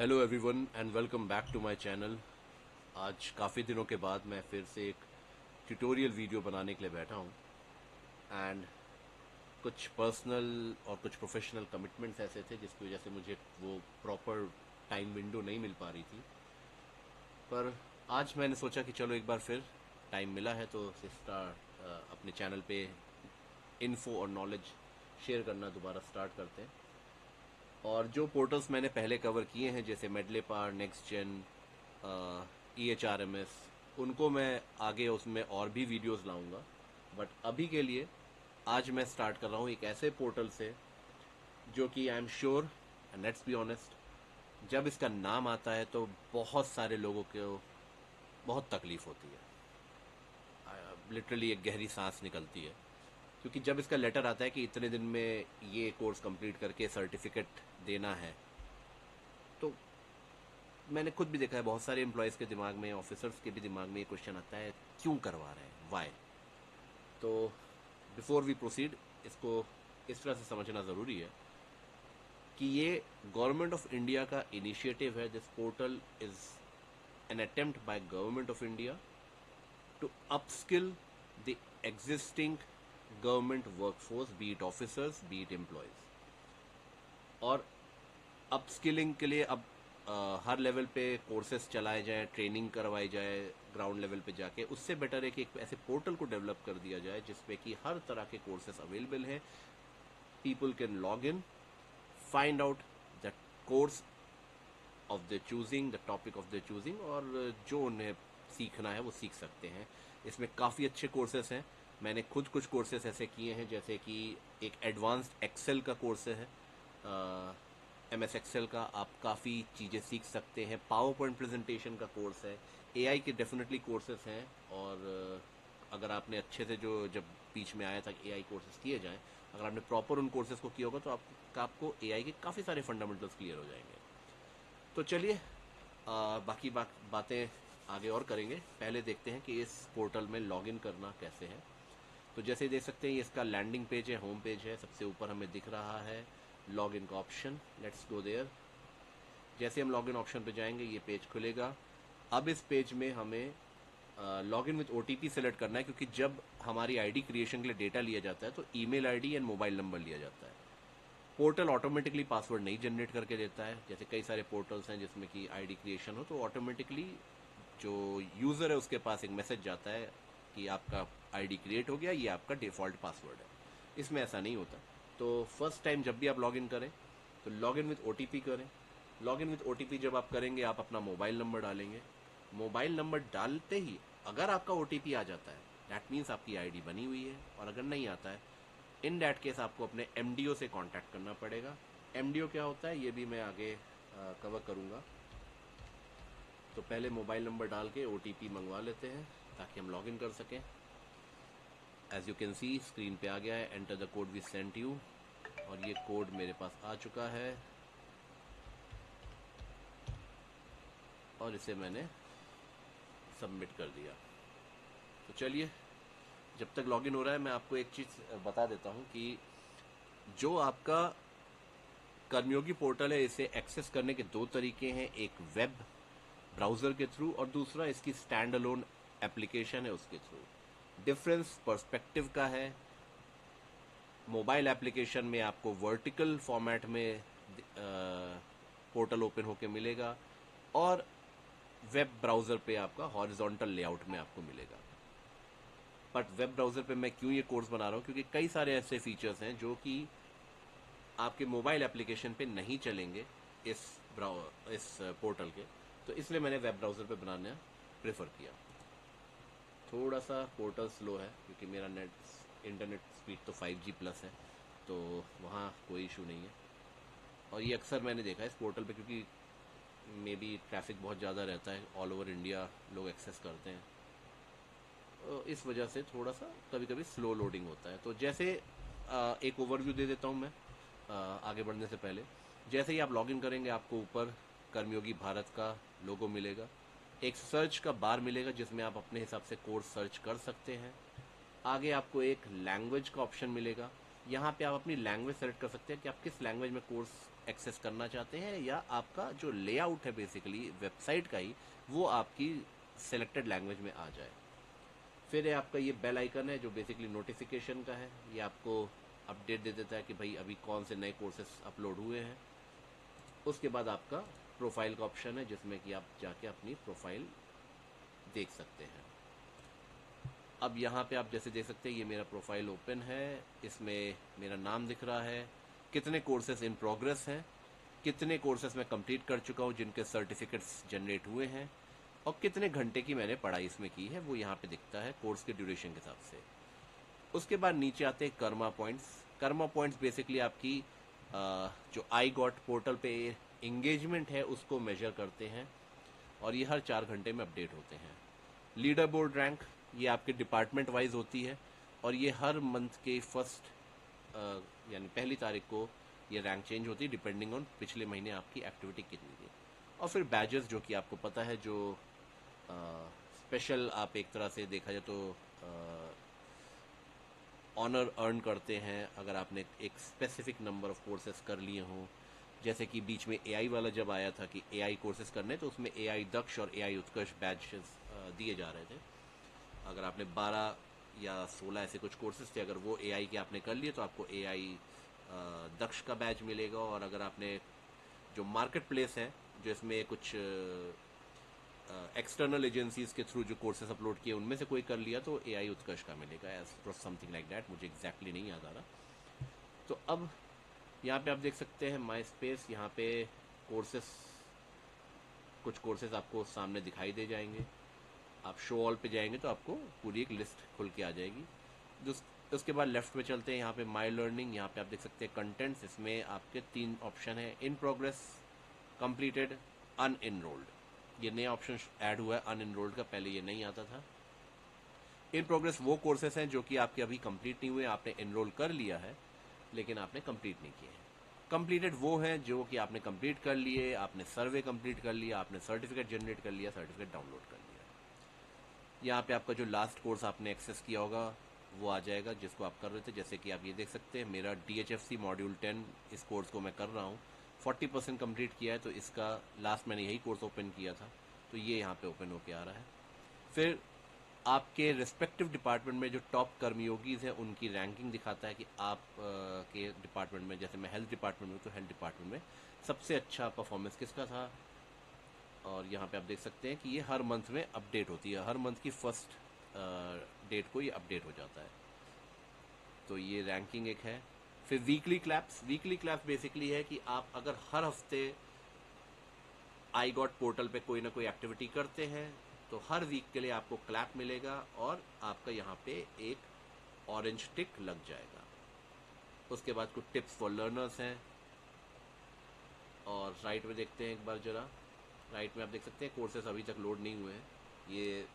Hello everyone and welcome back to my channel. आज काफ़ी दिनों के बाद मैं फिर से एक ट्यूटोरियल वीडियो बनाने के लिए बैठा हूँ एंड कुछ पर्सनल और कुछ प्रोफेशनल कमिटमेंट्स ऐसे थे जिसकी वजह से मुझे वो प्रॉपर टाइम विंडो नहीं मिल पा रही थी। पर आज मैंने सोचा कि चलो एक बार फिर टाइम मिला है तो अपने चैनल पे इन्फो और नॉलेज शेयर करना दोबारा स्टार्ट करते हैं। और जो पोर्टल्स मैंने पहले कवर किए हैं जैसे मेडलेपार, नेक्स्ट जेन, EHRMS, उनको मैं आगे उसमें और भी वीडियोस लाऊंगा। बट अभी के लिए आज मैं स्टार्ट कर रहा हूँ एक ऐसे पोर्टल से जो कि I am sure and let's be honest, जब इसका नाम आता है तो बहुत सारे लोगों को बहुत तकलीफ होती है, लिटरली एक गहरी सांस निकलती है। क्योंकि जब इसका लेटर आता है कि इतने दिन में ये कोर्स कंप्लीट करके सर्टिफिकेट देना है, तो मैंने खुद भी देखा है बहुत सारे एम्प्लॉयज़ के दिमाग में, ऑफिसर्स के भी दिमाग में ये क्वेश्चन आता है, क्यों करवा रहे हैं, वाई। तो बिफोर वी प्रोसीड, इसको इस तरह से समझना ज़रूरी है कि ये गवर्नमेंट ऑफ इंडिया का इनिशिएटिव है। This portal is an attempt by government of India to upskill the existing government workforce, be it officers, be it employees। और अपस्किलिंग के लिए अब हर लेवल पे कोर्सेज चलाए जाएं, ट्रेनिंग करवाई जाए ग्राउंड लेवल पे जाके। उससे बेटर है कि एक ऐसे पोर्टल को डेवलप कर दिया जाए जिसपे कि हर तरह के कोर्सेज अवेलेबल हैं। People can log in, find out the course of the choosing, the topic of the choosing, और जो उन्हें सीखना है वो सीख सकते हैं। इसमें काफ़ी अच्छे कोर्सेस हैं। मैंने खुद कुछ कोर्सेस ऐसे किए हैं, जैसे कि एक एडवांस्ड एक्सेल का कोर्स है, MS एक्सेल का। आप काफ़ी चीज़ें सीख सकते हैं। पावर पॉइंट प्रेजेंटेशन का कोर्स है। AI के डेफिनेटली कोर्सेस हैं। और अगर आपने अच्छे से, जो जब बीच में आया था कि AI कोर्सेज किए जाएं, अगर आपने प्रॉपर उन कोर्सेज को किया होगा तो आपको AI के काफ़ी सारे फंडामेंटल्स क्लियर हो जाएंगे। तो चलिए बाकी बातें आगे और करेंगे। पहले देखते हैं कि इस पोर्टल में लॉगिन करना कैसे है। तो जैसे देख सकते हैं, ये इसका लैंडिंग पेज है, होम पेज है। सबसे ऊपर हमें दिख रहा है लॉगिन का ऑप्शन। Let's go there. जैसे हम लॉगिन ऑप्शन पे जाएंगे ये पेज खुलेगा। अब इस पेज में हमें लॉगिन विथ OTP सेलेक्ट करना है, क्योंकि जब हमारी आईडी क्रिएशन के लिए डेटा लिया जाता है तो email ID and mobile number लिया जाता है। पोर्टल ऑटोमेटिकली पासवर्ड नहीं जनरेट करके देता है। जैसे कई सारे पोर्टल्स हैं जिसमें कि आईडी क्रिएशन हो तो ऑटोमेटिकली जो यूज़र है उसके पास एक मैसेज जाता है कि आपका आईडी क्रिएट हो गया, ये आपका डिफ़ॉल्ट पासवर्ड है। इसमें ऐसा नहीं होता। तो फर्स्ट टाइम जब भी आप लॉगिन करें तो लॉगिन विथ OTP करें। लॉगिन विथ OTP जब आप करेंगे, आप अपना मोबाइल नंबर डालेंगे। मोबाइल नंबर डालते ही अगर आपका OTP आ जाता है, दैट मीन्स आपकी आईडी बनी हुई है। और अगर नहीं आता है, इन डैट केस आपको अपने MDO से कांटेक्ट करना पड़ेगा। MDO क्या होता है ये भी मैं आगे कवर करूँगा। तो पहले मोबाइल नंबर डाल के OTP मंगवा लेते हैं ताकि हम लॉगिन कर सकें। As you can see screen पे आ गया है, enter the code we sent you. और ये कोड मेरे पास आ चुका है और इसे मैंने सबमिट कर दिया। तो चलिए, जब तक लॉगिन हो रहा है मैं आपको एक चीज़ बता देता हूँ कि जो आपका कर्मयोगी पोर्टल है, इसे एक्सेस करने के दो तरीके हैं। एक वेब ब्राउज़र के थ्रू और दूसरा इसकी स्टैंड अलोन एप्लीकेशन है उसके थ्रू। डिफरेंस पर्सपेक्टिव का है। मोबाइल एप्लीकेशन में आपको वर्टिकल फॉर्मेट में पोर्टल ओपन होके मिलेगा और वेब ब्राउज़र पे आपका हॉरिजॉन्टल लेआउट में आपको मिलेगा। बट वेब ब्राउज़र पे मैं क्यों ये कोर्स बना रहा हूँ, क्योंकि कई सारे ऐसे फीचर्स हैं जो कि आपके मोबाइल एप्लीकेशन पे नहीं चलेंगे इस पोर्टल के। तो इसलिए मैंने वेब ब्राउज़र पे बनाना प्रेफर किया। थोड़ा सा पोर्टल स्लो है क्योंकि मेरा इंटरनेट स्पीड तो 5G प्लस है, तो वहाँ कोई इशू नहीं है। और ये अक्सर मैंने देखा है इस पोर्टल पे, क्योंकि मे बी ट्रैफिक बहुत ज़्यादा रहता है, ऑल ओवर इंडिया लोग एक्सेस करते हैं, तो इस वजह से थोड़ा सा कभी कभी स्लो लोडिंग होता है। तो जैसे एक ओवरव्यू दे देता हूँ मैं आगे बढ़ने से पहले। जैसे ही आप लॉगिन करेंगे आपको ऊपर कर्मयोगी भारत का लोगो मिलेगा। एक सर्च का बार मिलेगा जिसमें आप अपने हिसाब से कोर्स सर्च कर सकते हैं। आगे आपको एक लैंग्वेज का ऑप्शन मिलेगा। यहाँ पे आप अपनी लैंग्वेज सेलेक्ट कर सकते हैं कि आप किस लैंग्वेज में कोर्स एक्सेस करना चाहते हैं, या आपका जो लेआउट है बेसिकली वेबसाइट का ही, वो आपकी सेलेक्टेड लैंग्वेज में आ जाए। फिर है आपका ये बेल आइकन है जो बेसिकली नोटिफिकेशन का है, ये आपको अपडेट दे देता है कि भाई अभी कौन से नए कोर्सेस अपलोड हुए हैं। उसके बाद आपका प्रोफाइल का ऑप्शन है जिसमें कि आप जाके अपनी प्रोफाइल देख सकते हैं। अब यहाँ पे आप जैसे देख सकते हैं ये मेरा प्रोफाइल ओपन है, इसमें मेरा नाम दिख रहा है, कितने कोर्सेज इन प्रोग्रेस हैं, कितने कोर्सेज मैं कंप्लीट कर चुका हूँ जिनके सर्टिफिकेट्स जनरेट हुए हैं, और कितने घंटे की मैंने पढ़ाई इसमें की है वो यहाँ पे दिखता है कोर्स के ड्यूरेशन के हिसाब से। उसके बाद नीचे आते हैं Karma points. Karma points basically आपकी जो आई गॉट पोर्टल पे इंगेजमेंट है उसको मेजर करते हैं, और ये हर 4 घंटे में अपडेट होते हैं। लीडर बोर्ड रैंक ये आपके डिपार्टमेंट वाइज होती है, और ये हर मंथ के फर्स्ट यानी पहली तारीख को ये रैंक चेंज होती है डिपेंडिंग ऑन पिछले महीने आपकी एक्टिविटी कितनी थी। और फिर बैजेस जो कि आपको पता है, जो स्पेशल आप एक तरह से देखा जाए तो ऑनर अर्न करते हैं अगर आपने एक स्पेसिफिक नंबर ऑफ कोर्सेज कर लिए हों। जैसे कि बीच में एआई वाला जब आया था कि एआई कोर्सेज करने, तो उसमें एआई दक्ष और एआई उत्कर्ष बैचेस दिए जा रहे थे। अगर आपने 12 या 16 ऐसे कुछ कोर्सेज थे, अगर वो एआई के आपने कर लिए तो आपको एआई दक्ष का बैच मिलेगा। और अगर आपने जो मार्केट प्लेस है जो इसमें कुछ एक्सटर्नल एजेंसीज के थ्रू जो कोर्सेज अपलोड किए उनमें से कोई कर लिया तो एआई उत्कर्ष का मिलेगा, एज समथिंग लाइक दैट, मुझे एग्जैक्टली नहीं याद आ रहा। तो अब यहाँ पे आप देख सकते हैं माई स्पेस, यहाँ पे कोर्सेस, कुछ कोर्सेज आपको सामने दिखाई दे जाएंगे। आप शो ऑल पे जाएंगे तो आपको पूरी एक लिस्ट खुल के आ जाएगी। उसके बाद लेफ्ट में चलते हैं, यहाँ पे माई लर्निंग, यहाँ पे आप देख सकते हैं कंटेंट्स। इसमें आपके 3 ऑप्शन है, in progress, completed, unenrolled. ये नया ऑप्शन ऐड हुआ है अन एनरोल्ड का, पहले ये नहीं आता था। इन प्रोग्रेस वो कोर्सेस हैं जो कि आपके अभी कंप्लीट नहीं हुए, आपने एनरोल कर लिया है लेकिन आपने कंप्लीट नहीं किए हैं। कंप्लीटेड वो हैं जो कि आपने कंप्लीट कर लिए, आपने सर्वे कंप्लीट कर लिया, आपने सर्टिफिकेट जनरेट कर लिया, सर्टिफिकेट डाउनलोड कर लिया। यहाँ पे आपका जो लास्ट कोर्स आपने एक्सेस किया होगा वो आ जाएगा जिसको आप कर रहे थे। जैसे कि आप ये देख सकते हैं मेरा DHFC मॉड्यूल 10 इस कोर्स को मैं कर रहा हूँ, 40% कंप्लीट किया है, तो इसका लास्ट मैंने यही कोर्स ओपन किया था, तो ये यहाँ पे ओपन होके आ रहा है। फिर आपके रिस्पेक्टिव डिपार्टमेंट में जो टॉप कर्मयोगीज हैं उनकी रैंकिंग दिखाता है कि आप के डिपार्टमेंट में, जैसे मैं हेल्थ डिपार्टमेंट में, तो हेल्थ डिपार्टमेंट में सबसे अच्छा परफॉर्मेंस किसका था। और यहाँ पे आप देख सकते हैं कि ये हर मंथ में अपडेट होती है, हर मंथ की फर्स्ट डेट को ये अपडेट हो जाता है। तो ये रैंकिंग एक है। फिर weekly claps, weekly claps basically है कि आप अगर हर हफ्ते आई गॉट पोर्टल पे कोई ना कोई एक्टिविटी करते हैं तो हर वीक के लिए आपको क्लैप मिलेगा और आपका यहाँ पे एक ऑरेंज टिक लग जाएगा। उसके बाद कुछ टिप्स फॉर लर्नर्स हैं, और राइट में देखते हैं एक बार जरा, राइट में आप देख सकते हैं कोर्सेस अभी तक लोड नहीं हुए हैं। ये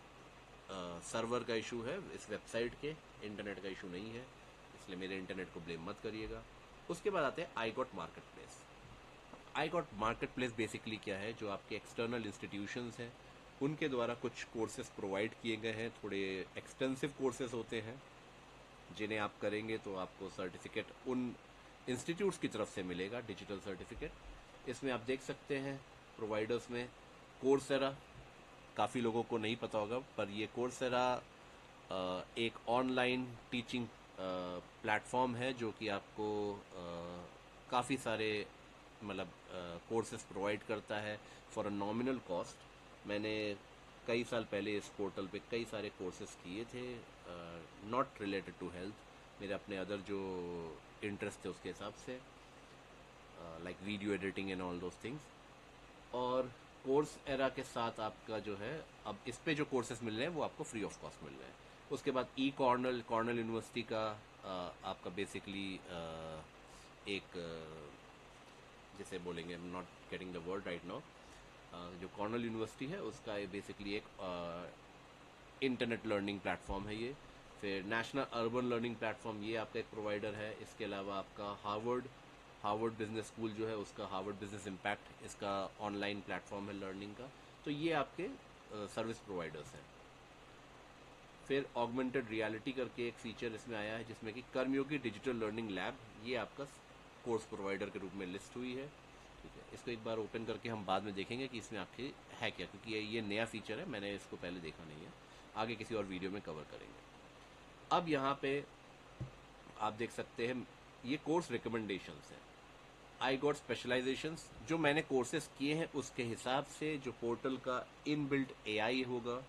सर्वर का इशू है इस वेबसाइट के, इंटरनेट का इशू नहीं है, इसलिए मेरे इंटरनेट को ब्लेम मत करिएगा। उसके बाद आते हैं I got market place. I got market place basically क्या है, जो आपके एक्सटर्नल इंस्टीट्यूशंस हैं उनके द्वारा कुछ कोर्सेज प्रोवाइड किए गए हैं, थोड़े एक्सटेंसिव कोर्सेज होते हैं जिन्हें आप करेंगे तो आपको सर्टिफिकेट उन इंस्टीट्यूट्स की तरफ से मिलेगा, डिजिटल सर्टिफिकेट। इसमें आप देख सकते हैं प्रोवाइडर्स में कोर्सेरा, काफ़ी लोगों को नहीं पता होगा पर ये कोर्सेरा एक ऑनलाइन टीचिंग प्लेटफॉर्म है जो कि आपको काफ़ी सारे मतलब कोर्सेज प्रोवाइड करता है फॉर अ नॉमिनल कॉस्ट। मैंने कई साल पहले इस पोर्टल पे कई सारे कोर्सेज किए थे, नॉट रिलेटेड टू हेल्थ, मेरे अपने अदर जो इंटरेस्ट थे उसके हिसाब से, like video editing and all those things. और कोर्स एरा के साथ आपका जो है अब इस पे जो कोर्सेज मिल रहे हैं वो आपको फ्री ऑफ कॉस्ट मिल रहे हैं। उसके बाद कॉर्नल यूनिवर्सिटी का आपका बेसिकली एक जैसे बोलेंगे, I am not getting the word right now, जो कॉर्नल यूनिवर्सिटी है उसका बेसिकली एक इंटरनेट लर्निंग प्लेटफॉर्म है ये। फिर नेशनल अर्बन लर्निंग प्लेटफॉर्म ये आपका एक प्रोवाइडर है। इसके अलावा आपका हार्वर्ड बिजनेस स्कूल जो है उसका हार्वर्ड बिजनेस इम्पैक्ट इसका ऑनलाइन प्लेटफॉर्म है लर्निंग का। तो ये आपके सर्विस प्रोवाइडर्स हैं। फिर ऑगमेंटेड रियलिटी करके एक फीचर इसमें आया है जिसमें कि कर्मयोगी डिजिटल लर्निंग लैब, ये आपका कोर्स प्रोवाइडर के रूप में लिस्ट हुई है। ठीक है, इसको एक बार ओपन करके हम बाद में देखेंगे कि इसमें आखिर है क्या, क्योंकि ये नया फीचर है, मैंने इसको पहले देखा नहीं है, आगे किसी और वीडियो में कवर करेंगे। अब यहाँ पे आप देख सकते हैं ये कोर्स रिकमेंडेशंस हैं। आई गॉट स्पेशलाइजेशंस, जो मैंने कोर्सेज किए हैं उसके हिसाब से जो पोर्टल का इनबिल्ट एआई होगा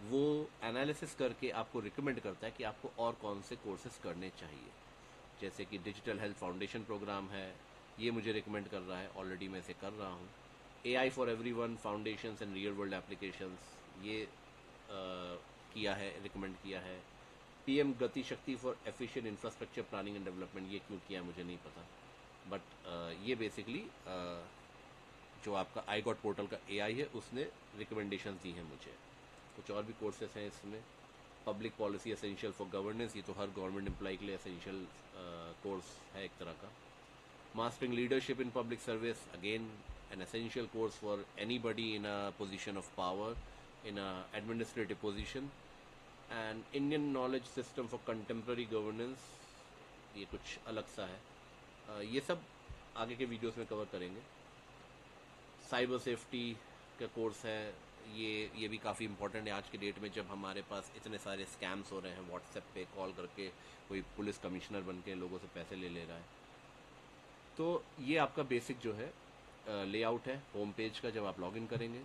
वो एनालिसिस करके आपको रिकमेंड करता है कि आपको और कौन से कोर्सेज करने चाहिए। जैसे कि डिजिटल हेल्थ फाउंडेशन प्रोग्राम है, ये मुझे रिकमेंड कर रहा है, ऑलरेडी मैं इसे कर रहा हूँ। AI for everyone foundations and real world applications, ये किया है, रिकमेंड किया है। पीएम गति शक्ति for efficient infrastructure planning and development, ये क्यों किया मुझे नहीं पता, बट ये बेसिकली जो आपका आई गॉट पोर्टल का एआई है उसने रिकमेंडेशन दी है मुझे। कुछ और भी कोर्सेस हैं इसमें। Public policy essential for governance, ये तो हर गवर्नमेंट एम्प्लॉय के लिए एसेंशियल कोर्स है एक तरह का। Mastering leadership in public service, again an essential course for anybody in a position of power, in a administrative position. And Indian knowledge system for contemporary governance, ये कुछ अलग सा है। ये सब आगे के वीडियोस में कवर करेंगे। साइबर सेफ्टी का कोर्स है, ये भी काफ़ी इंपॉर्टेंट है आज के डेट में, जब हमारे पास इतने सारे स्कैम्स हो रहे हैं। व्हाट्सएप पे कॉल करके कोई पुलिस कमिश्नर बन के लोगों से पैसे ले रहा है। तो ये आपका बेसिक जो है लेआउट है होम पेज का जब आप लॉगिन करेंगे।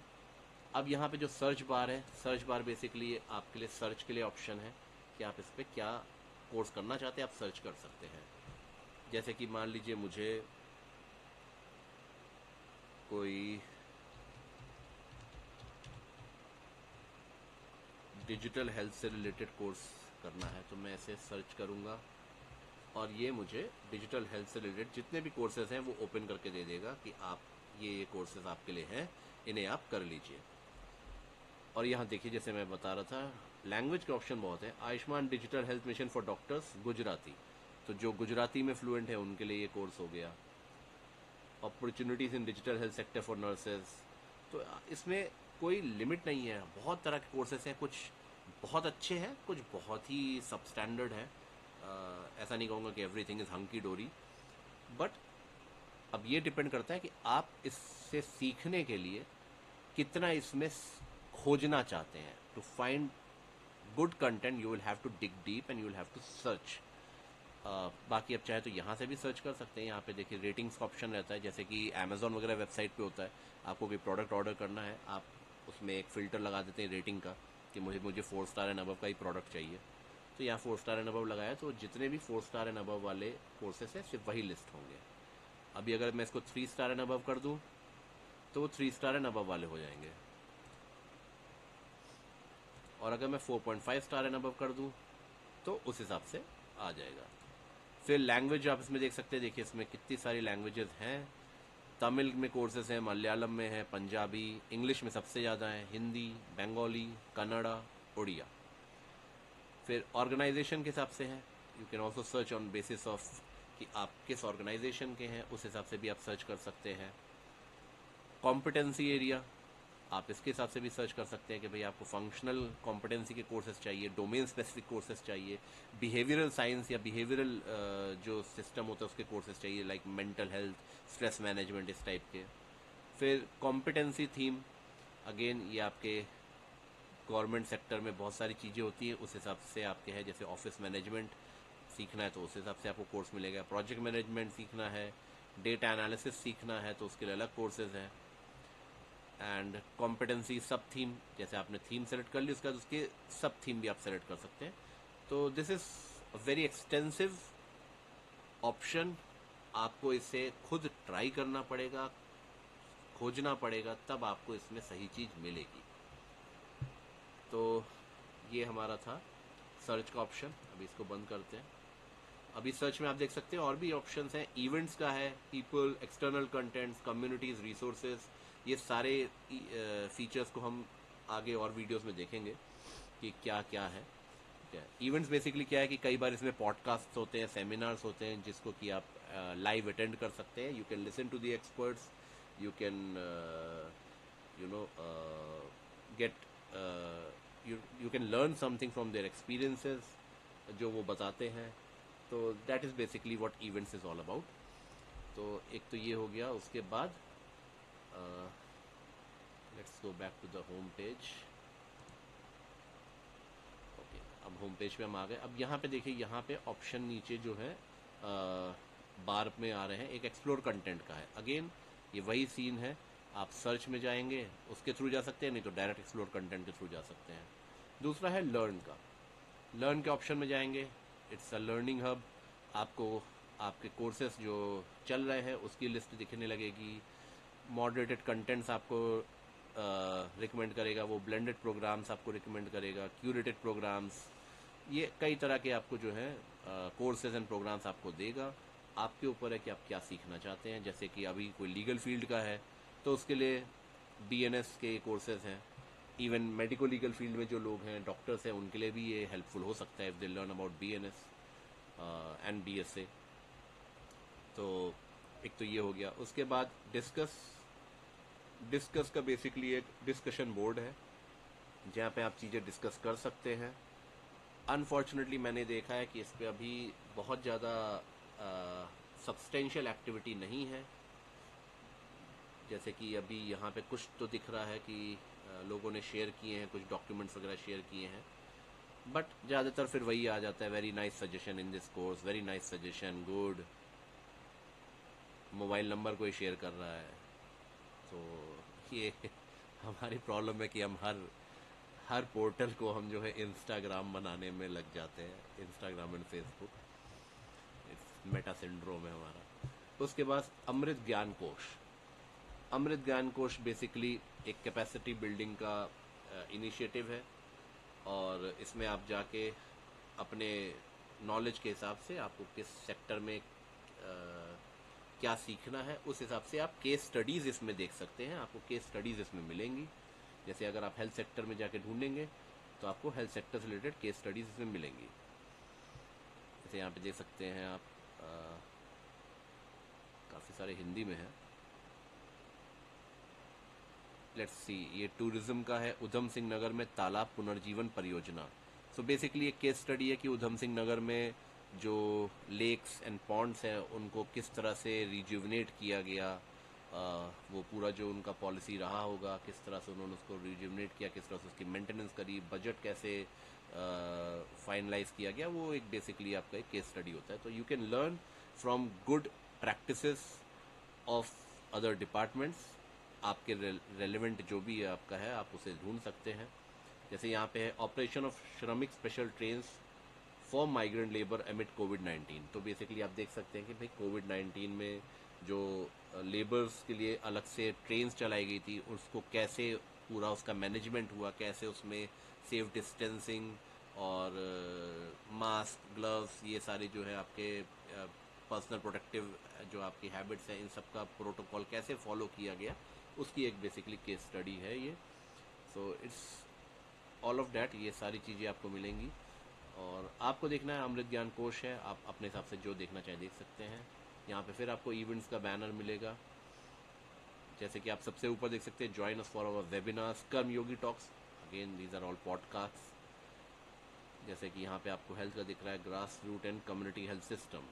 अब यहाँ पे जो सर्च बार है, सर्च बार बेसिकली आपके लिए सर्च के लिए ऑप्शन है कि आप इस पर क्या कोर्स करना चाहते हैं, आप सर्च कर सकते हैं। जैसे कि मान लीजिए मुझे कोई डिजिटल हेल्थ से रिलेटेड कोर्स करना है तो मैं इसे सर्च करूँगा और ये मुझे डिजिटल हेल्थ से रिलेटेड जितने भी कोर्सेज हैं वो ओपन करके दे देगा कि आप ये कोर्सेज आपके लिए हैं, इन्हें आप कर लीजिए। और यहाँ देखिए जैसे मैं बता रहा था, लैंग्वेज के ऑप्शन बहुत है। Ayushman digital health mission for doctors Gujarati, तो जो गुजराती में फ्लुएंट है उनके लिए ये कोर्स हो गया। Opportunities in digital health sector for nurses, तो इसमें कोई लिमिट नहीं है, बहुत तरह के कोर्सेज हैं। कुछ बहुत अच्छे हैं, कुछ बहुत ही सब स्टैंडर्ड है। ऐसा नहीं कहूँगा कि एवरीथिंग इज़ हंकी डोरी, बट अब ये डिपेंड करता है कि आप इससे सीखने के लिए कितना इसमें खोजना चाहते हैं। To find good content you will have to dig deep and you will have to search. बाकी अब चाहे तो यहाँ से भी सर्च कर सकते हैं। यहाँ पे देखिए रेटिंग्स का ऑप्शन रहता है, जैसे कि अमेजोन वगैरह वेबसाइट पे होता है। आपको कोई प्रोडक्ट ऑर्डर करना है, आप उसमें एक फ़िल्टर लगा देते हैं रेटिंग का कि मुझे 4 स्टार एंड अबव का ही प्रोडक्ट चाहिए। तो यहाँ 4 स्टार एंड अबव लगाया तो जितने भी 4 स्टार एंड अबव वाले कोर्सेस हैं सिर्फ वही लिस्ट होंगे। अभी अगर मैं इसको 3 स्टार एंड अबव कर दूँ तो वो 3 स्टार एंड अबव वाले हो जाएंगे, और अगर मैं 4.5 स्टार एंड अबव कर दूँ तो उस हिसाब से आ जाएगा। फिर लैंग्वेज आप इसमें देख सकते हैं, देखिए इसमें कितनी सारी लैंग्वेजेस हैं। तमिल में कोर्सेज हैं, मलयालम में है, पंजाबी, इंग्लिश में सबसे ज़्यादा है, हिंदी, बंगाली, कन्नड़ा, उड़िया। फिर ऑर्गेनाइजेशन के हिसाब से है, you can also search on basis of कि आप किस ऑर्गेनाइजेशन के हैं, उस हिसाब से भी आप सर्च कर सकते हैं। कॉम्पिटेंसी एरिया, आप इसके हिसाब से भी सर्च कर सकते हैं कि भाई आपको फंक्शनल कॉम्पिटेंसी के कोर्सेज चाहिए, डोमेन स्पेसिफिक कोर्सेज चाहिए, बिहेवियरल साइंस या बिहेवियरल जो सिस्टम होता है उसके कोर्सेज चाहिए, like mental health, stress management, इस टाइप के। फिर कॉम्पिटेंसी थीम, अगेन ये आपके गवर्नमेंट सेक्टर में बहुत सारी चीज़ें होती हैं, उस हिसाब से आपके हैं। जैसे ऑफिस मैनेजमेंट सीखना है तो उस हिसाब से आपको कोर्स मिलेगा। प्रोजेक्ट मैनेजमेंट सीखना है, डेटा एनालिसिस सीखना है तो उसके लिए अलग कोर्सेज हैं। एंड कॉम्पिटेंसी सब थीम, जैसे आपने थीम सेलेक्ट कर ली उसके बाद उसके सब थीम भी आप सेलेक्ट कर सकते हैं। तो this is a very extensive option. आपको इसे खुद ट्राई करना पड़ेगा, खोजना पड़ेगा, तब आपको इसमें सही चीज़ मिलेगी। तो ये हमारा था सर्च का ऑप्शन। अभी इसको बंद करते हैं। अभी सर्च में आप देख सकते हैं और भी ऑप्शंस हैं। इवेंट्स का है, people, external contents, communities, resources, ये सारे फीचर्स को हम आगे और वीडियोस में देखेंगे कि क्या क्या है। ठीक है, इवेंट्स बेसिकली क्या है कि कई बार इसमें पॉडकास्ट होते हैं, सेमिनार्स होते हैं जिसको कि आप लाइव अटेंड कर सकते हैं। You can listen to the experts, you can get you can learn something from their experiences जो वो बताते हैं। तो that is basically what events is all about. तो एक तो ये हो गया। उसके बाद let's go back to the home page. Okay, अब होम पेज पे हम आ गए। अब यहाँ पे देखिए, यहाँ पे ऑप्शन नीचे जो है बार में आ रहे हैं, एक एक्सप्लोर कंटेंट का है। अगेन ये वही सीन है, आप सर्च में जाएंगे उसके थ्रू जा सकते हैं, नहीं तो डायरेक्ट एक्सप्लोर कंटेंट के थ्रू जा सकते हैं। दूसरा है लर्न का। लर्न के ऑप्शन में जाएंगे, इट्स अ लर्निंग हब। आपको आपके कोर्सेस जो चल रहे हैं उसकी लिस्ट दिखने लगेगी। मॉडरेटेड कंटेंट्स आपको रिकमेंड करेगा, वो ब्लेंडेड प्रोग्राम्स आपको रिकमेंड करेगा, क्यूरेटेड प्रोग्राम्स, ये कई तरह के आपको जो है कोर्सेज एंड प्रोग्राम्स आपको देगा। आपके ऊपर है कि आप क्या सीखना चाहते हैं। जैसे कि अभी कोई लीगल फील्ड का है तो उसके लिए बीएनएस के कोर्सेज हैं। इवन मेडिको लीगल फील्ड में जो लोग हैं, डॉक्टर्स हैं, उनके लिए भी ये हेल्पफुल हो सकता है if they learn about BNS and BSA. तो एक तो ये हो गया। उसके बाद डिस्कस का बेसिकली एक डिस्कशन बोर्ड है जहाँ पे आप चीज़ें डिस्कस कर सकते हैं। अनफॉर्चुनेटली मैंने देखा है कि इस पर अभी बहुत ज़्यादा सब्सटेंशियल एक्टिविटी नहीं है। जैसे कि अभी यहाँ पे कुछ तो दिख रहा है कि लोगों ने शेयर किए हैं, कुछ डॉक्यूमेंट्स वगैरह शेयर किए हैं, बट ज़्यादातर फिर वही आ जाता है, very nice suggestion in this course, very nice suggestion, good. Mobile number कोई शेयर कर रहा है। तो ये हमारी प्रॉब्लम है कि हम हर पोर्टल को हम जो है इंस्टाग्राम बनाने में लग जाते हैं, Instagram and Facebook. It's Meta syndrome है हमारा। उसके बाद अमृत ज्ञान कोश। अमृत ज्ञान कोश बेसिकली एक कैपेसिटी बिल्डिंग का इनिशिएटिव है, और इसमें आप जाके अपने नॉलेज के हिसाब से आपको किस सेक्टर में क्या सीखना है, उस हिसाब से आप केस स्टडीज़ इसमें देख सकते हैं। आपको केस स्टडीज़ इसमें मिलेंगी। जैसे अगर आप हेल्थ सेक्टर में जाके ढूंढेंगे तो आपको हेल्थ सेक्टर से रिलेटेड केस स्टडीज़ इसमें मिलेंगी। जैसे यहाँ पे देख सकते हैं आप, काफ़ी सारे हिंदी में है। लेट्स सी, ये टूरिज्म का है। उधम सिंह नगर में तालाब पुनर्जीवन परियोजना। सो बेसिकली एक केस स्टडी है कि उधम सिंह नगर में जो लेक्स एंड पॉन्ड्स हैं उनको किस तरह से रिजुवनेट किया गया। वो पूरा जो उनका पॉलिसी रहा होगा, किस तरह से उन्होंने उसको रिजुवनेट किया, किस तरह से उसकी मेंटेनेंस करी, बजट कैसे फाइनलाइज किया गया, वो एक बेसिकली आपका एक केस स्टडी होता है। तो you can learn from good practices of other departments. आपके रेलेवेंट जो भी आपका है आप उसे ढूंढ सकते हैं। जैसे यहाँ पे है operation of Shramik special trains for migrant labour amid कोविड-19। तो बेसिकली आप देख सकते हैं कि भाई कोविड-19 में जो लेबर्स के लिए अलग से ट्रेन्स चलाई गई थी, उसको कैसे पूरा उसका मैनेजमेंट हुआ, कैसे उसमें सेफ डिस्टेंसिंग और मास्क, ग्लव्स, ये सारे जो है आपके पर्सनल प्रोटेक्टिव जो आपकी हैबिट्स हैं, इन सब का प्रोटोकॉल कैसे फॉलो किया गया, उसकी एक बेसिकली केस स्टडी है ये। So it's all of that, ये सारी चीज़ें आपको मिलेंगी। और आपको देखना है अमृत ज्ञान कोश है, आप अपने हिसाब से जो देखना चाहें देख सकते हैं। यहाँ पे फिर आपको इवेंट्स का बैनर मिलेगा। जैसे कि आप सबसे ऊपर देख सकते हैं, join us for our webinars, Karma Yogi talks. Again these are all podcast. जैसे कि यहाँ पे आपको हेल्थ का दिख रहा है, grass root and community health system.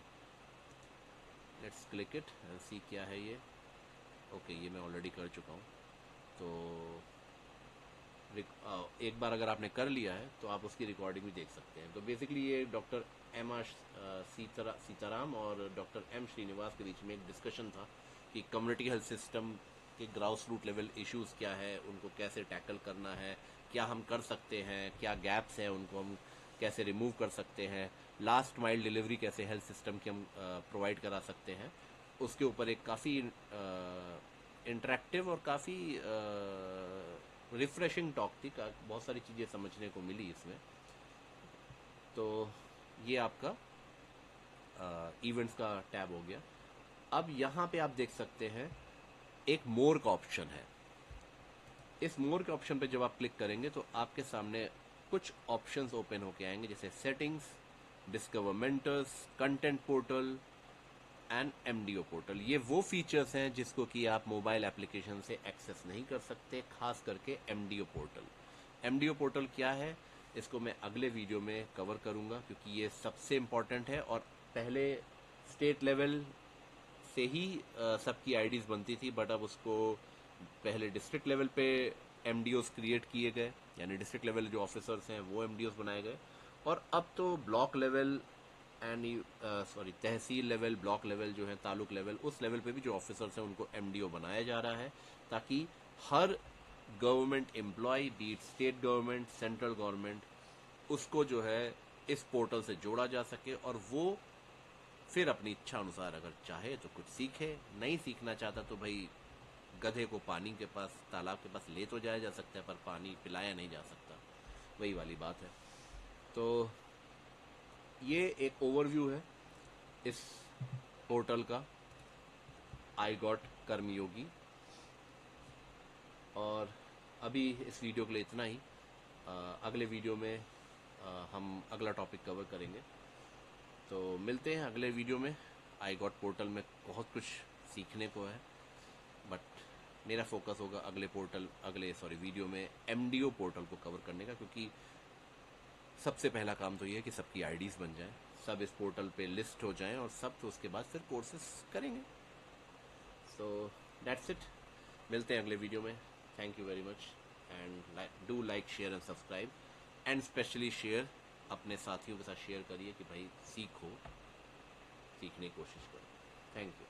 Let's click it and see क्या है ये। ओके, ये मैं ऑलरेडी कर चुका हूँ। तो एक बार अगर आपने कर लिया है तो आप उसकी रिकॉर्डिंग भी देख सकते हैं। तो बेसिकली ये डॉक्टर एम आर सीताराम और डॉक्टर एम श्रीनिवास के बीच में एक डिस्कशन था कि कम्युनिटी हेल्थ सिस्टम के ग्राउस रूट लेवल इश्यूज़ क्या है, उनको कैसे टैकल करना है, क्या हम कर सकते हैं, क्या गैप्स हैं उनको हम कैसे रिमूव कर सकते हैं, लास्ट माइल डिलीवरी कैसे हेल्थ सिस्टम की हम प्रोवाइड करा सकते हैं। उसके ऊपर एक काफ़ी इंटरेक्टिव और काफ़ी रिफ्रेशिंग टॉक थी। बहुत सारी चीज़ें समझने को मिली इसमें। तो ये आपका इवेंट्स का टैब हो गया। अब यहाँ पे आप देख सकते हैं एक मोर का ऑप्शन है। इस मोर के ऑप्शन पे जब आप क्लिक करेंगे तो आपके सामने कुछ ऑप्शंस ओपन होके आएंगे, जैसे settings, discover mentors, content portal and MDO portal. ये वो फीचर्स हैं जिसको कि आप मोबाइल एप्लीकेशन से एक्सेस नहीं कर सकते, खास करके एमडीओ पोर्टल। एमडीओ पोर्टल क्या है, इसको मैं अगले वीडियो में कवर करूंगा, क्योंकि ये सबसे इम्पोर्टेंट है। और पहले स्टेट लेवल से ही सबकी आईडीज़ बनती थी, बट अब उसको पहले डिस्ट्रिक्ट लेवल पे एमडीओज क्रिएट किए गए, यानी डिस्ट्रिक्ट लेवल जो ऑफिसर्स हैं वो एमडीओज बनाए गए, और अब तो block level and tehsil level, block level जो है, तालुक लेवल, उस लेवल पे भी जो ऑफिसर्स हैं उनको एमडीओ बनाया जा रहा है, ताकि हर government employ, be state government, central government, उसको जो है इस पोर्टल से जोड़ा जा सके, और वो फिर अपनी इच्छा अनुसार अगर चाहे तो कुछ सीखे, नहीं सीखना चाहता तो भाई गधे को पानी के पास, तालाब के पास ले तो जाया जा सकता है, पर पानी पिलाया नहीं जा सकता, वही वाली बात है। तो ये एक ओवरव्यू है इस पोर्टल का, आई गॉट कर्मयोगी। और अभी इस वीडियो के लिए इतना ही। अगले वीडियो में हम अगला टॉपिक कवर करेंगे, तो मिलते हैं अगले वीडियो में। आई गॉट पोर्टल में बहुत कुछ सीखने को है, बट मेरा फोकस होगा अगले वीडियो में एमडीओ पोर्टल को कवर करने का, क्योंकि सबसे पहला काम तो ये है कि सबकी आईडीज़ बन जाएं, सब इस पोर्टल पे लिस्ट हो जाएं, और सब तो उसके बाद फिर कोर्सेस करेंगे। सो दैट्स इट, मिलते हैं अगले वीडियो में। Thank you very much, and do like, share and subscribe, and specially share, अपने साथियों के साथ शेयर करिए कि भाई सीखो, सीखने की कोशिश करो। Thank you.